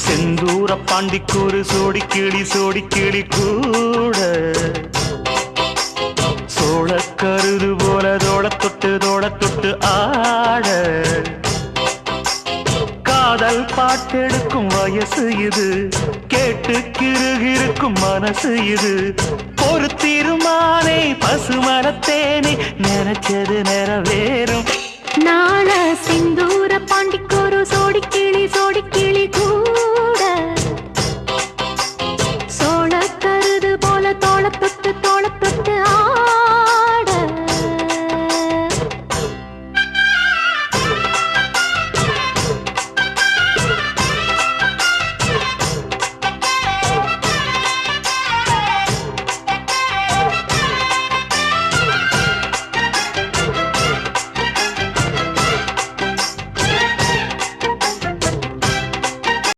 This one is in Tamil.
செந்தூர பாண்டிக்கூறு சோடி கிளி கூட சோளக்கருது போல தோட தொட்டு ஆட காதல் பாட்டெடுக்கும் வயசு இது கேட்டு கிருகிருக்கும் மனசு இது ஒரு தீர்மானே பசுமரத்தேனே நினைச்சது நிறைவேறும் நாள செந்தூர பாண்டிக்கோரு சோடி கிளி கூட